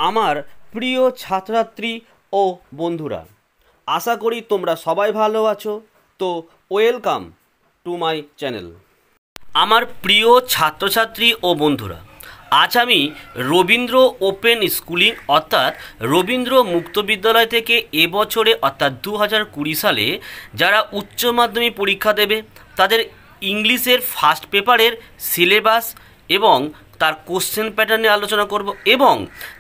আমার প্রিয় ছাত্রছাত্রী ও বন্ধুরা, আশা করি তোমরা সবাই ভালো আছো। তো ওয়েলকাম টু মাই চ্যানেল। আমার প্রিয় ছাত্রছাত্রী ও বন্ধুরা, আজ আমি রবীন্দ্র ওপেন স্কুলিং অর্থাৎ রবীন্দ্র মুক্ত বিদ্যালয় থেকে এবছরে অর্থাৎ 2020 সালে যারা উচ্চ মাধ্যমিক পরীক্ষা দেবে তাদের ইংলিশের ফার্স্ট পেপারের সিলেবাস এবং তার কোশ্চেন প্যাটার্ন নিয়ে আলোচনা করব এবং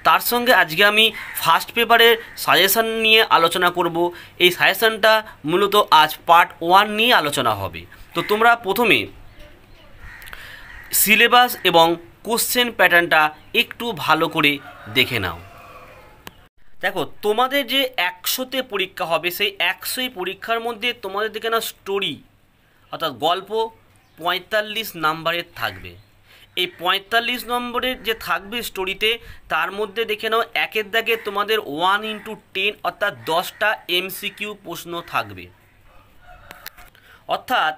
তার সঙ্গে আজকে আমি ফার্স্ট পেপারের সাজেশন নিয়ে আলোচনা করব। এই সাজেশনটা মূলত আজ পার্ট 1 নিয়ে আলোচনা হবে। তো তোমরা প্রথমে সিলেবাস এবং কোশ্চেন প্যাটার্নটা একটু ভালো করে দেখে নাও। দেখো, তোমাদের যে 100তে পরীক্ষা হবে সেই 100 পরীক্ষার মধ্যে তোমাদের দেখে না স্টোরি অর্থাৎ গল্প 45 নাম্বারের থাকবে। এই 45 নম্বরের যে থাকবে স্টোরিতে, তার মধ্যে দেখে নাও একের দাগে তোমাদের 1x10 অর্থাৎ 10টা MCQ প্রশ্ন থাকবে। অর্থাৎ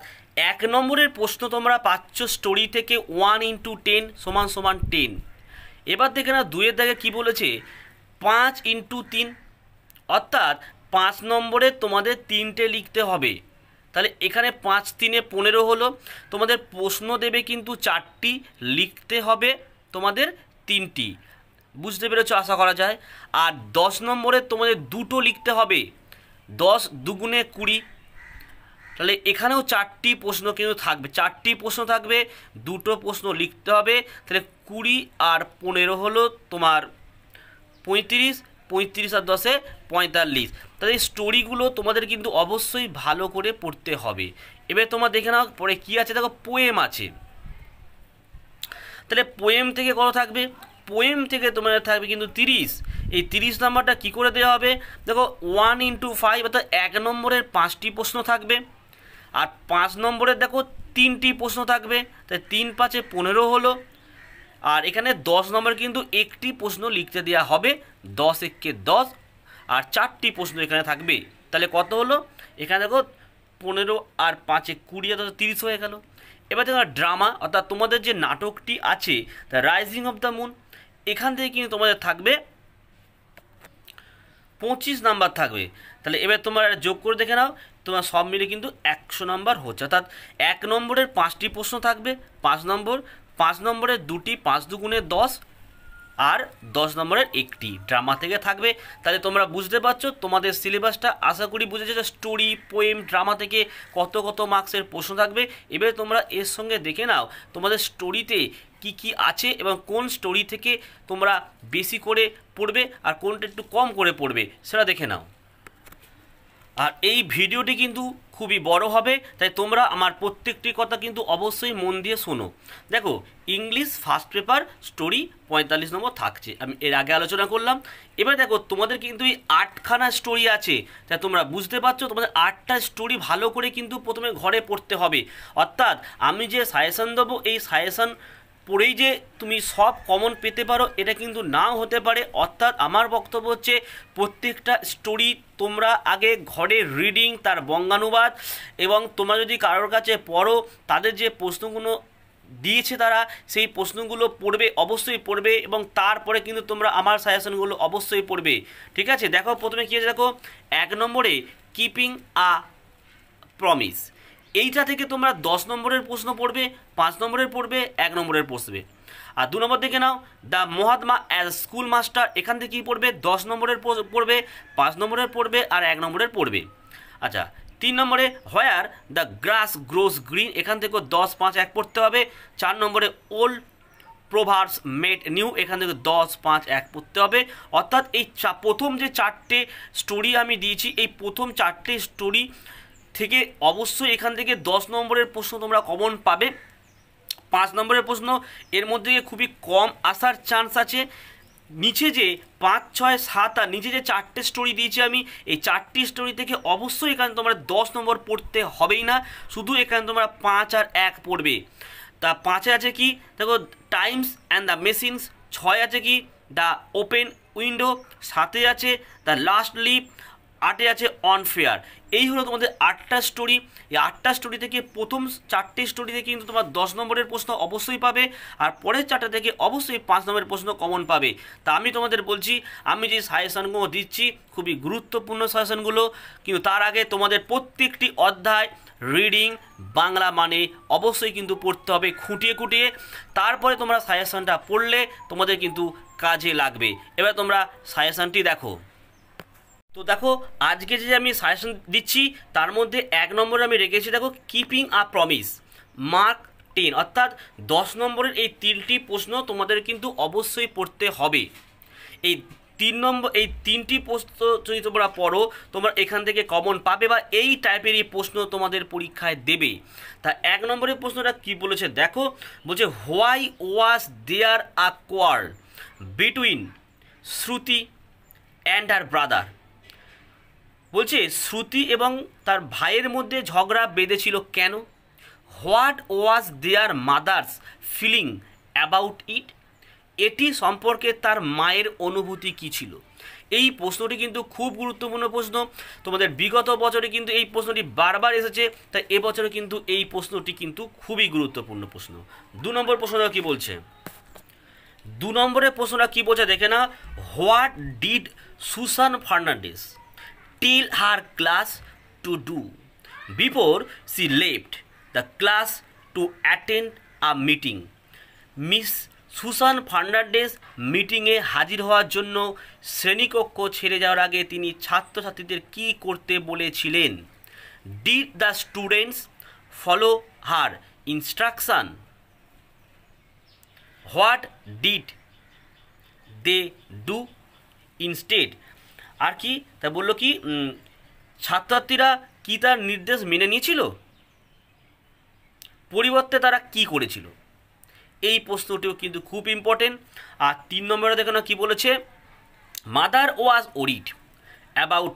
1 নম্বরের প্রশ্ন তোমরা পাচ্ছ স্টোরি থেকে 1x10 = 10। এবার দেখে না 2-এর দাগে কী বলেছে, 5x3 অর্থাৎ 5 নম্বরে তোমাদের 3টে লিখতে হবে। তাহলে এখানে 5 3 15 হলো। তোমাদের প্রশ্ন দেবে কিন্তু 4টি, লিখতে হবে তোমাদের 3টি। বুঝতে পেরেছো আশা করা যায়। আর 10 নম্বরে তোমাদের 2টো লিখতে হবে, 10 2 × 20। তাহলে এখানেও 4টি প্রশ্ন কিন্তু থাকবে, 4টি প্রশ্ন থাকবে, 2টো প্রশ্ন লিখতে হবে। তাহলে 20 আর 15 হলো তোমার 35, 35 আর 10-এ 45। তাহলে এই স্টোরিগুলো তোমাদের কিন্তু অবশ্যই ভালো করে পড়তে হবে। এবার তোমরা দেখে নাও পরে কী আছে। দেখো, পোয়েম আছে। তাহলে পোয়েম থেকে কত থাকবে, পোয়েম থেকে তোমাদের থাকবে কিন্তু 30। এই 30 নাম্বারটা কী করে দেওয়া হবে, দেখো 1x5 অর্থাৎ 1 নম্বরের 5টি প্রশ্ন থাকবে। আর 5 নম্বরের দেখো 3টি প্রশ্ন থাকবে। তাই 3 5 15 হলো। আর এখানে 10 নম্বর কিন্তু একটি প্রশ্ন লিখতে দেওয়া হবে, 10 1 10। আর 4টি প্রশ্ন এখানে থাকবে। তাহলে কত হলো, এখানে দেখো 15 আর 5 20 অর্থাৎ 30 হয়ে গেল। এবার দেখো ড্রামা অর্থাৎ তোমাদের যে নাটকটি আছে the rising of the moon, এখান থেকে কিন্তু তোমাদের থাকবে 25 নাম্বার থাকবে। তাহলে এবার তোমরা যোগ করে দেখে নাও, তোমার সব মিলে কিন্তু 100 নাম্বার হচ্ছে। অর্থাৎ 1 নম্বরের 5টি প্রশ্ন থাকবে 5 নম্বর, 5 নম্বরের 2টি, 5 2 × 10, আর 10 নম্বরের 1টি ড্রামা থেকে থাকবে। তাহলে তোমরা বুঝতে পারছো তোমাদের সিলেবাসটা আশা করি বুঝেছো যে স্টোরি, পোয়েম, ড্রামা থেকে কত কত মার্কসের প্রশ্ন থাকবে। এবারে তোমরা এর সঙ্গে দেখে নাও তোমাদের স্টোরিতে কি কি আছে এবং কোন স্টোরি থেকে তোমরা বেশি করে পড়বে আর কোনটা একটু কম করে পড়বে সেটা দেখে নাও। আর এই ভিডিওটি কিন্তু খুবই বড় হবে, তাই তোমরা আমার প্রত্যেকটি কথা কিন্তু অবশ্যই মন দিয়ে শোনো। দেখো, ইংলিশ ফার্স্ট পেপার স্টোরি 45 নম্বর থাকছে, আমি এর আগে আলোচনা করলাম। এবার দেখো তোমাদের কিন্তু এই 8খানা স্টোরি আছে। তাই তোমরা বুঝতে পারছো তোমাদের 8টা স্টোরি ভালো করে কিন্তু প্রথমে ঘরে পড়তে হবে। অর্থাৎ আমি যে সাজেশন দেবো এই সাজেশন পড়েই যে তুমি সব কমন পেতে পারো এটা কিন্তু নাও হতে পারে। অর্থাৎ আমার বক্তব্য হচ্ছে প্রত্যেকটা স্টোরি তোমরা আগে ঘরে রিডিং, তার বঙ্গানুবাদ এবং তোমরা যদি কারোর কাছে পড়ো তাদের যে প্রশ্নগুলো দিয়েছে তারা সেই প্রশ্নগুলো পড়বে, অবশ্যই পড়বে এবং তারপরে কিন্তু তোমরা আমার সাজেশনগুলো অবশ্যই পড়বে। ঠিক আছে, দেখো প্রথমে কী আছে, দেখো 1 নম্বরে কিপিং আ প্রমিস, এইটা থেকে তোমরা 10 নম্বরের প্রশ্ন পড়বে, 5 নম্বরের পড়বে, 1 নম্বরের পড়বে। আর 2 নম্বর দেখে নাও the Mahatma as school master, এখান থেকে কী পড়বে, 10 নম্বরের পড়বে, 5 নম্বরের পড়বে আর 1 নম্বরের পড়বে। আচ্ছা, 3 নম্বরে where the grass gross green, এখান থেকেও 10 5 1 পড়তে হবে। 4 নম্বরে ওল্ড প্রোভার্বস মেড নিউ, এখান থেকে 10 5 1 পড়তে হবে। অর্থাৎ এই প্রথম যে 4টে স্টোরি আমি দিয়েছি এই প্রথম 4টে স্টোরি থেকে অবশ্যই এখান থেকে 10 নম্বরের প্রশ্ন তোমরা কমন পাবে। 5 নম্বরের প্রশ্ন এর মধ্যে খুবই কম আসার চান্স আছে। নিচে যে 5 6 7 আর নিচে যে 4টে স্টোরি দিয়েছি আমি, এই 4টি স্টোরি থেকে অবশ্যই এখানে তোমরা 10 নম্বর পড়তে হবেই না, শুধু এখানে তোমরা 5 আর 1 পড়বে। তা 5-এ আছে কি, দেখো টাইমস অ্যান্ড দ্য মেশিনস। 6 আছে কি, দ্য ওপেন উইন্ডো। 7-এ আছে দ্য লাস্ট লিপ। 8 আছে অনফেয়ার। এই হলো তোমাদের 8টা স্টোরি। এই 8টা স্টোরি থেকে প্রথম 4টে স্টোরি থেকে কিন্তু তোমার 10 নম্বরের প্রশ্ন অবশ্যই পাবে, আর পরের 4টা থেকে অবশ্যই 5 নম্বরের প্রশ্ন কমন পাবে। তা আমি তোমাদের বলছি, আমি যে সাজেশনগুলো দিচ্ছি খুবই গুরুত্বপূর্ণ সাজেশনগুলো, কিন্তু তার আগে তোমাদের প্রত্যেকটি অধ্যায় রিডিং বাংলা মানে অবশ্যই কিন্তু পড়তে হবে খুঁটিয়ে খুঁটিয়ে, তারপরে তোমরা সাজেশনটা পড়লে তোমাদের কিন্তু কাজে লাগবে। এবার তোমরা সাজেশনটি দেখো। তো দেখো আজকে যে আমি সাজেশন দিচ্ছি তার মধ্যে 1 নম্বরে আমি রেখেছি দেখো কিপিং আ প্রমিস, মার্ক 10, অর্থাৎ 10 নম্বরের এই 3টি প্রশ্ন তোমাদের কিন্তু অবশ্যই পড়তে হবে। এই 3টি প্রশ্ন যদি তোমরা পড়ো তোমরা এখান থেকে কমন পাবে বা এই টাইপেরই প্রশ্ন তোমাদের পরীক্ষায় দেবে। তা 1 নম্বরের প্রশ্নটা কি বলেছে দেখো, বলছে why was there a quarrel between Shruti and her brother. বলছে শ্রুতি এবং তার ভাইয়ের মধ্যে ঝগড়া বেঁধেছিল কেন? What was their mother's feeling about it. এটি সম্পর্কে তার মায়ের অনুভূতি কী ছিল। এই প্রশ্নটি কিন্তু খুব গুরুত্বপূর্ণ প্রশ্ন, তোমাদের বিগত বছরে কিন্তু এই প্রশ্নটি বারবার এসেছে, তাই এবছরে কিন্তু এই প্রশ্নটি কিন্তু খুবই গুরুত্বপূর্ণ প্রশ্ন। 2 নম্বর প্রশ্নটা কী বলছে? 2 নম্বরের প্রশ্নটা কী বলছে দেখে না, what did Susan Fernandes tell her class to do before she left the class to attend a meeting. Miss Susan Fernandes মিটিংয়ে হাজির হওয়ার জন্য শ্রেণীকক্ষ ছেড়ে যাওয়ার আগে তিনি ছাত্রছাত্রীদের কী করতে বলেছিলেন? Did the students follow her instruction? What did they do instead? আর কি তা বললো কি ছাত্রছাত্রীরা কি তার নির্দেশ মেনে নিয়েছিল, পরিবর্তে তারা কি করেছিল? এই প্রশ্নটিও কিন্তু খুব ইম্পর্টেন্ট। আর 3 নম্বরে দেখো না কি বলেছে, mother was worried about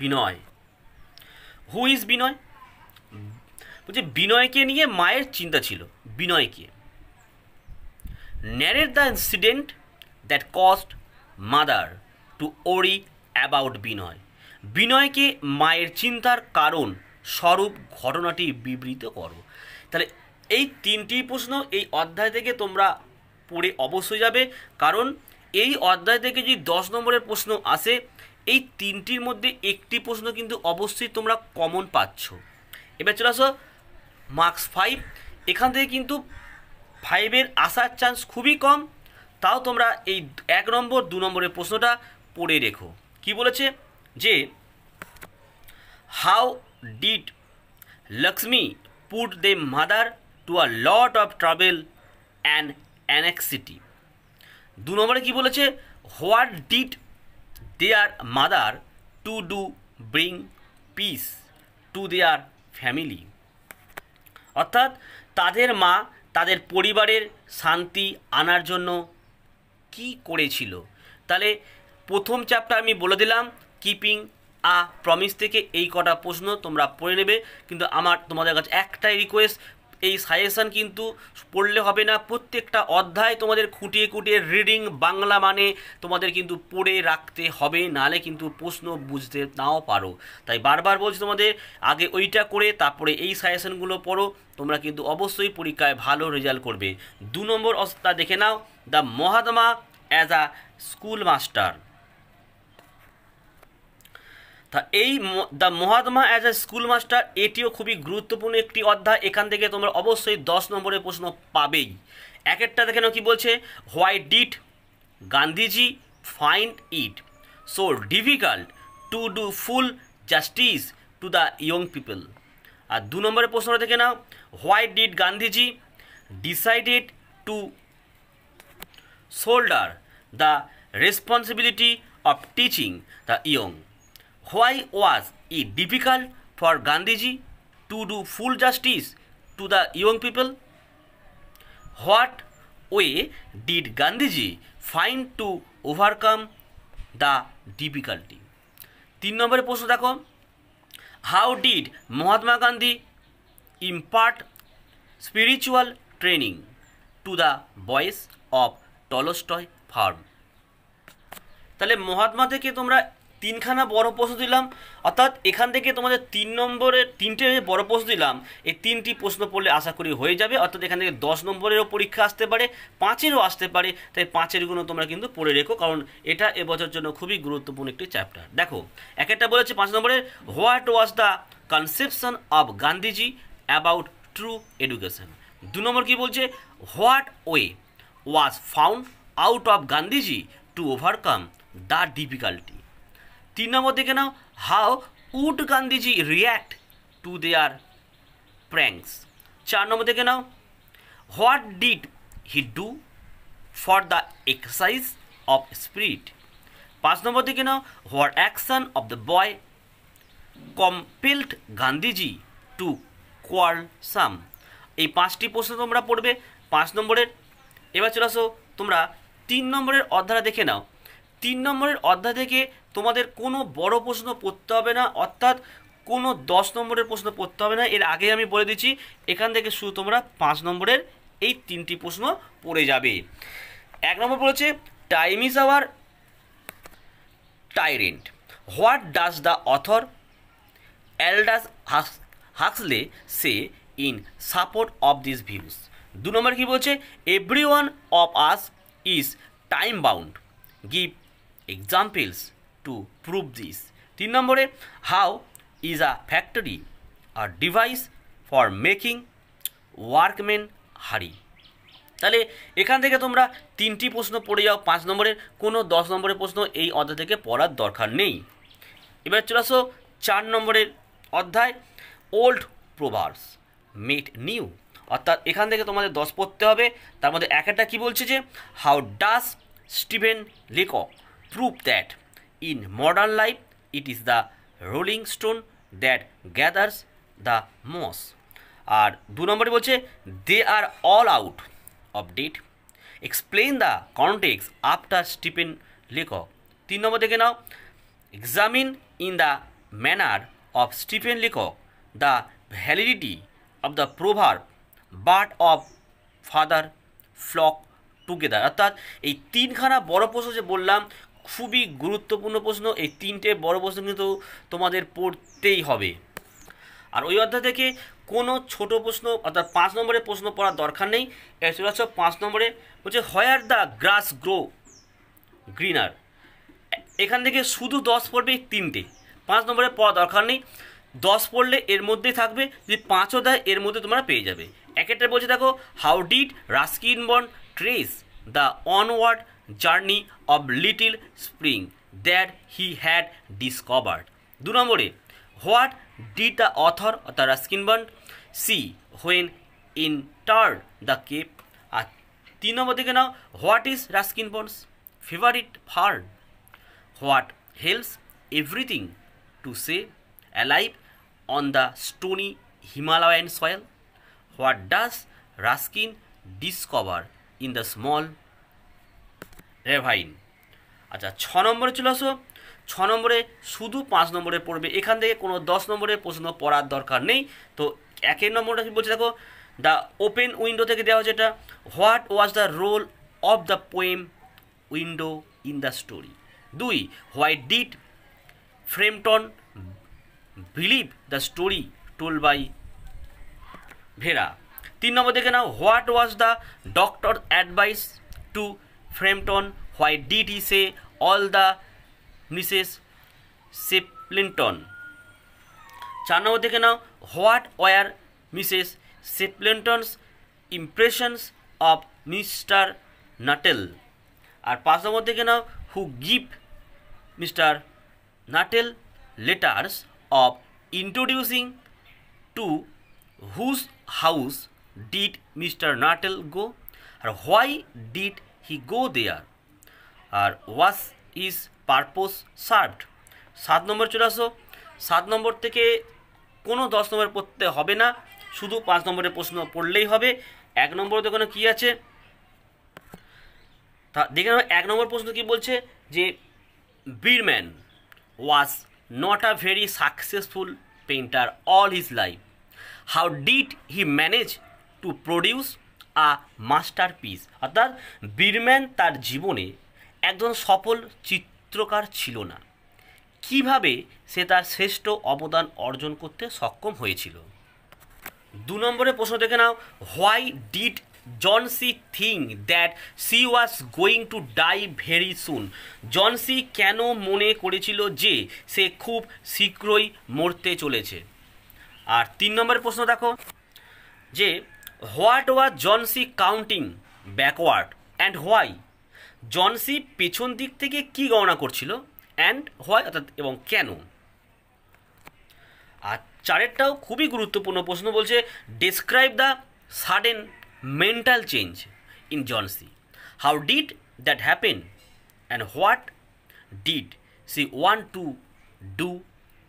Binoy. Who is Binoy? বলছে বিনয়কে নিয়ে মায়ের চিন্তা ছিল। বিনয়কে। Narrate the incident that caused mother to worry about Binoy. বিনয়কে মায়ের চিন্তার কারণ স্বরূপ ঘটনাটি বিবৃত করো। তাহলে এই 3টি প্রশ্ন এই অধ্যায় থেকে তোমরা পড়ে অবশ্যই যাবে, কারণ এই অধ্যায় থেকে যদি 10 নম্বরের প্রশ্ন আসে এই 3টির মধ্যে একটি প্রশ্ন কিন্তু অবশ্যই তোমরা কমন পাচ্ছ। এবার চলে আসো মার্কস 5। এখান থেকে কিন্তু 5-এর আসার চান্স খুবই কম, তাও তোমরা এই 1 নম্বর 2 নম্বরের প্রশ্নটা পড়ে রেখো। কি বলেছে যে how did Lakshmi put their mother to a lot of travel and anxiety. 2 নম্বরে কি বলেছে, what did their mother to do bring peace to their family. অর্থাৎ তাদের মা তাদের পরিবারের শান্তি আনার জন্য কি করেছিল। তাহলে প্রথম চ্যাপ্টার আমি বলে দিলাম কিপিং আ প্রমিস থেকে এই কটা প্রশ্ন তোমরা পড়ে নেবে। কিন্তু আমার তোমাদের কাছে একটাই রিকোয়েস্ট, এই সাজেশান কিন্তু পড়লে হবে না, প্রত্যেকটা অধ্যায় তোমাদের খুঁটিয়ে খুঁটিয়ে রিডিং বাংলা মানে তোমাদের কিন্তু পড়ে রাখতে হবে, নাহলে কিন্তু প্রশ্ন বুঝতে নাও পারো। তাই বারবার বলছি তোমাদের আগে ওইটা করে তারপরে এই সাজেশানগুলো পড়ো, তোমরা কিন্তু অবশ্যই পরীক্ষায় ভালো রেজাল্ট করবে। 2 নম্বর অবস্থা দেখে নাও, the Mahatma as a school master. তা এই the Mahatma as a school master এটিও খুবই গুরুত্বপূর্ণ একটি অধ্যায়, এখান থেকে তোমরা অবশ্যই 10 নম্বরের প্রশ্ন পাবেই। এক একটা দেখে নাও কি বলছে, why did Gandhiji find it so difficult to do full justice to the young people. আর 2 নম্বরের প্রশ্নটা দেখে নাও, why did Gandhiji decided to shoulder the responsibility of teaching the young. Why was it difficult for Gandhiji to do full justice to the young people? What way did Gandhiji find to overcome the difficulty? 3 নম্বরের প্রশ্ন দেখো, how did Mahatma Gandhi impart spiritual training to the boys of Tolstoy farm. তাহলে মহাত্মা থেকে তোমরা তিনখানা বড় প্রশ্ন দিলাম, অর্থাৎ এখান থেকে তোমাদের 3 নম্বরের 3টে বড় প্রশ্ন দিলাম, এই 3টি প্রশ্ন পড়লে আশা করি হয়ে যাবে। অর্থাৎ এখান থেকে 10 নম্বরেরও পরীক্ষা আসতে পারে, 5-এরও আসতে পারে। তাই 5-এরগুলো তোমরা কিন্তু পড়ে রেখো, কারণ এটা এবছর জন্য খুবই গুরুত্বপূর্ণ একটি চ্যাপ্টার। দেখো, একটা বলেছে 5 নম্বরের, what was the conception of Gandhiji about true education. 2 নম্বর কি বলছে, what way was found out of Gandhiji to overcome the difficulty. 3 নম্বর দেখে নাও, how would Gandhiji react to their pranks. 4 নম্বর দেখে নাও, what did he do for the exercise of spirit. 5 নম্বর দেখে নাও, what action of the boy compelled Gandhiji to quell some. এই 5টি প্রশ্ন তোমরা পড়বে 5 নম্বরের। এবার চলে আসো তোমরা 3 নম্বরের অধ্যায়টা দেখে নাও। 3 নম্বরের অধ্যায় থেকে তোমাদের কোনো বড় প্রশ্ন পড়তে হবে না, অর্থাৎ কোনো 10 নম্বরের প্রশ্ন পড়তে হবে না। এর আগে আমি বলে দিচ্ছি, এখান থেকে শুধু তোমরা 5 নম্বরের এই 3টি প্রশ্ন পড়ে যাবে। 1 নম্বর বলেছে, time is our tyrant, what does the author Aldous Huxley say in support of this views. 2 নম্বর কি বলছে, every one of us is time bound, give examples to prove this. 3 নম্বরে, how is a factory a device for making workman hurry. তাহলে এখান থেকে তোমরা 3টি প্রশ্ন পড়ে যাও 5 নম্বরের, কোনো 10 নম্বরের প্রশ্ন এই অধ্যায় থেকে পড়ার দরকার নেই। এবার চলে আসো 4 নম্বরের অধ্যায়, ওল্ড প্রোভার্বস মেড নিউ। অর্থাৎ এখান থেকে তোমাদের 10 পড়তে হবে। তার মধ্যে একটা কি বলছে যে, how does Stephen Leacock prove that in modern life it is the rolling stone that gathers the moss. আর 2 নম্বরে বলছে, they are all out of date, explain the context after Stephen Leacock. 3 নম্বর দেখে নাও, examine in the manner of Stephen Leacock the validity of the proverb bird of father flock together। অর্থাৎ এই 3খানা বড় প্রশ্ন যে বললাম খুবই গুরুত্বপূর্ণ প্রশ্ন, এই 3টে বড় প্রশ্ন কিন্তু তোমাদের পড়তেই হবে। আর ওই অধ্যায় থেকে কোনো ছোট প্রশ্ন অর্থাৎ 5 নম্বরের প্রশ্ন পড়ার দরকার নেই। এর চলে আসো 5 নম্বরে বলছে, where the grass grow greener. এখান থেকে শুধু 10 পড়বে 3টে, 5 নম্বরে পড়া দরকার নেই। 10 পড়লে এর মধ্যেই থাকবে, যদি 5ও দেয় এর মধ্যে তোমরা পেয়ে যাবে। একটা বলছে দেখো, how did Ruskin Bond trace the onward journey of little spring that he had discovered. 2 নম্বরে, হোয়াট ডিড দ্য অথর অর্থাৎ Ruskin Bond see when entered the cave. আর 3 নম্বর থেকে নাও, what is Ruskin Bond's favourite fern, what helps everything to stay alive on the stony Himalayan soil, what does Ruskin discover in the small ravine। আচ্ছা 6 নম্বরে চলে আসো। 6 নম্বরে শুধু 5 নম্বরে পড়বে, এখান থেকে কোনো 10 নম্বরের প্রশ্ন পড়ার দরকার নেই। তো 1 নম্বরটা কি বলছে দেখো, দ্য ওপেন উইন্ডো থেকে দেওয়া হচ্ছে এটা, what was the role of the poem window in the story. 2, why did Frampton believe the story told by Vera। 3 নম্বর দেখে নাও, what was the doctor advice to Frampton, why did he say all the Mrs. Sheplinton। 4 নম্বর দেখে নাও, what were Mrs Sheplinton's impressions of Mr. Nuttall। আর 5 নম্বর দেখে নাও, who give Mr. Nuttall letters of introducing to whose house did Mr. Nuttall go, R why did he go there, R was his purpose served। 7 নম্বর চলে আসো। 7 নম্বর থেকে কোনো 10 নম্বর পড়তে হবে না, শুধু 5 নম্বরের প্রশ্ন পড়লেই হবে। 1 নম্বর দেখো কি আছে, তা দেখে নাও 1 নম্বর প্রশ্ন কি বলছে যে, বিরম্যান was not a very successful painter all his life. How did he manage to produce a masterpiece? অর্থাৎ বিরম্যান তার জীবনে একজন সফল চিত্রকার ছিল না, কিভাবে সে তার শ্রেষ্ঠ অবদান অর্জন করতে সক্ষম হয়েছিল। 2 নম্বরের প্রশ্ন দেখে নাও, why did Johnsy think that she was going to die very soon. জনসি কেন মনে করেছিল যে সে খুব শীঘ্রই মরতে চলেছে। আর 3 নম্বরের প্রশ্ন দেখো যে what was Johnsy counting backward and why. Johnsy পেছন দিক থেকে কি গণনা করছিল, অ্যান্ড হোয়াই অর্থাৎ এবং কেন। আর 4টাও খুবই গুরুত্বপূর্ণ প্রশ্ন, বলছে describe the sudden mental change in Johnsy, how did that happen and what did she want to do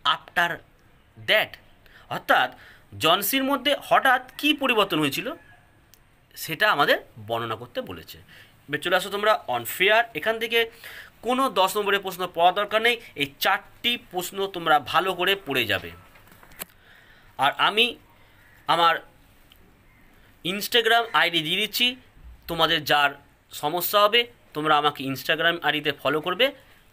after that. অর্থাৎ জনসির মধ্যে হঠাৎ কী পরিবর্তন হয়েছিল সেটা আমাদের বর্ণনা করতে বলেছে। এবার চলে আসো তোমরা অনফেয়ার। এখান থেকে কোনো 10 নম্বরের প্রশ্ন পড়ার দরকার নেই, এই 4টি প্রশ্ন তোমরা ভালো করে পড়ে যাবে। আর আমি আমার ইনস্টাগ্রাম আইডি দিয়ে দিচ্ছি, তোমাদের যার সমস্যা হবে তোমরা আমাকে ইনস্টাগ্রাম আইডিতে ফলো করবে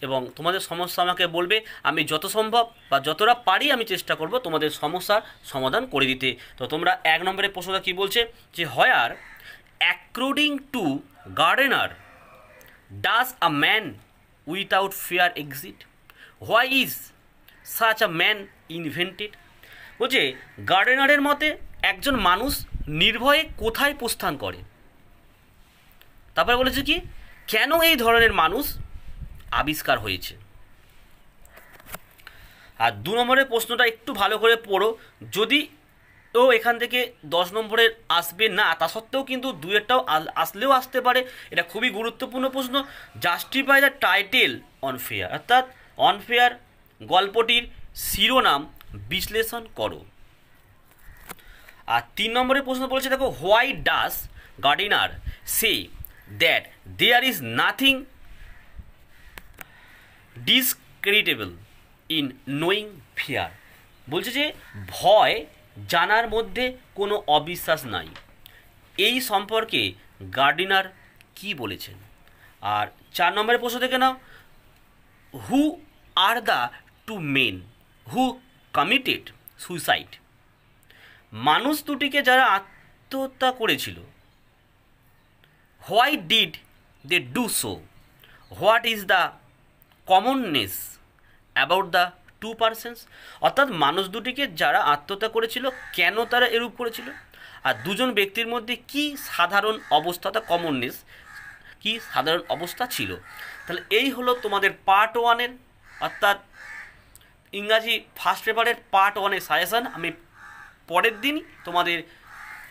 এবং তোমাদের সমস্যা আমাকে বলবে, আমি যত সম্ভব বা যতটা পারি আমি চেষ্টা করব তোমাদের সমস্যার সমাধান করে দিতে। তো তোমরা 1 নম্বরের প্রশ্নটা কী বলছে যে where according to Gardiner does a man without fear exist, why is such a man invented. বলছে গার্ডেনারের মতে একজন মানুষ নির্ভয়ে কোথায় প্রস্থান করে। তারপরে বলেছে কি কেন এই ধরনের মানুষ আবিষ্কার হয়েছে। আর 2 নম্বরের প্রশ্নটা একটু ভালো করে পড়ো, যদি ও এখান থেকে 10 নম্বরের আসবে না তা সত্ত্বেও কিন্তু 2টাও আসলেও আসতে পারে, এটা খুবই গুরুত্বপূর্ণ প্রশ্ন। জাস্টিফাই দ্য টাইটেল অনফেয়ার, অর্থাৎ অনফেয়ার গল্পটির শিরোনাম বিশ্লেষণ করো। আর 3 নম্বরের প্রশ্ন বলছে দেখো why does Gardiner say that there is nothing discreditable in knowing fear. বলছে যে ভয় জানার মধ্যে কোনো অবিশ্বাস নাই, এই সম্পর্কে গার্ডেনার কি বলেছেন। আর 4 নম্বরের প্রশ্ন দেখে নাও, who are the 2 men who committed suicide. মানুষ দুটিকে যারা আত্মহত্যা করেছিল, why did they do so, what is the commonness about the 2 persons. অর্থাৎ মানুষ দুটিকে যারা আত্মহত্যা করেছিল কেন তারা এরূপ করেছিল, আর 2জন ব্যক্তির মধ্যে কি সাধারণ অবস্থা, তা কমননেস কি সাধারণ অবস্থা ছিল। তাহলে এই হলো তোমাদের পার্ট 1-এর অর্থাৎ ইংরাজি ফার্স্ট পেপারের পার্ট 1-এর সাজেশান। আমি পরের দিন তোমাদের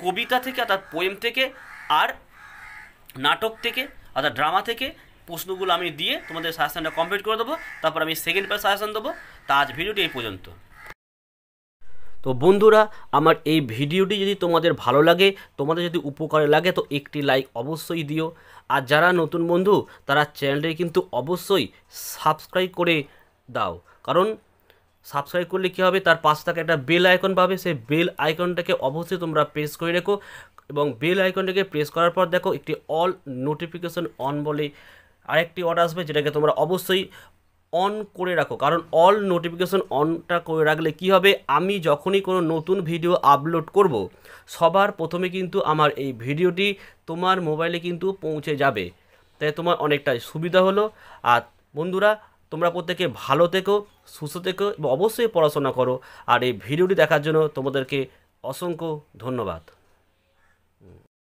কবিতা থেকে অর্থাৎ পোয়েম থেকে আর নাটক থেকে অর্থাৎ ড্রামা থেকে প্রশ্নগুলো আমি দিয়ে তোমাদের সাজেশানটা কমপ্লিট করে দেবো, তারপর আমি সেকেন্ড পার্ট সাজেশান দেবো। তা আজ ভিডিওটি এই পর্যন্ত। তো বন্ধুরা, আমার এই ভিডিওটি যদি তোমাদের ভালো লাগে, তোমাদের যদি উপকারে লাগে তো একটি লাইক অবশ্যই দিও। আর যারা নতুন বন্ধু তারা চ্যানেলটি কিন্তু অবশ্যই সাবস্ক্রাইব করে দাও, কারণ সাবস্ক্রাইব করলে কী হবে, তার পাশে থাকে একটা বেল আইকন পাবে, সেই বেল আইকনটাকে অবশ্যই তোমরা প্রেস করে রেখো এবং বেল আইকনটাকে প্রেস করার পর দেখো একটি অল নোটিফিকেশন অন বলে আরেকটি অর্ডার আসবে, যেটাকে তোমরা অবশ্যই অন করে রাখো। কারণ অল নোটিফিকেশন অনটা করে রাখলে কি হবে, আমি যখনই কোনো নতুন ভিডিও আপলোড করব সবার প্রথমে কিন্তু আমার এই ভিডিওটি তোমার মোবাইলে কিন্তু পৌঁছে যাবে, তাই তোমার অনেকটাই সুবিধা হলো। আর বন্ধুরা, তোমরা প্রত্যেকে ভালো থেকো, সুস্থ থেকো এবং অবশ্যই পড়াশোনা করো। আর এই ভিডিওটি দেখার জন্য তোমাদেরকে অসংখ্য ধন্যবাদ।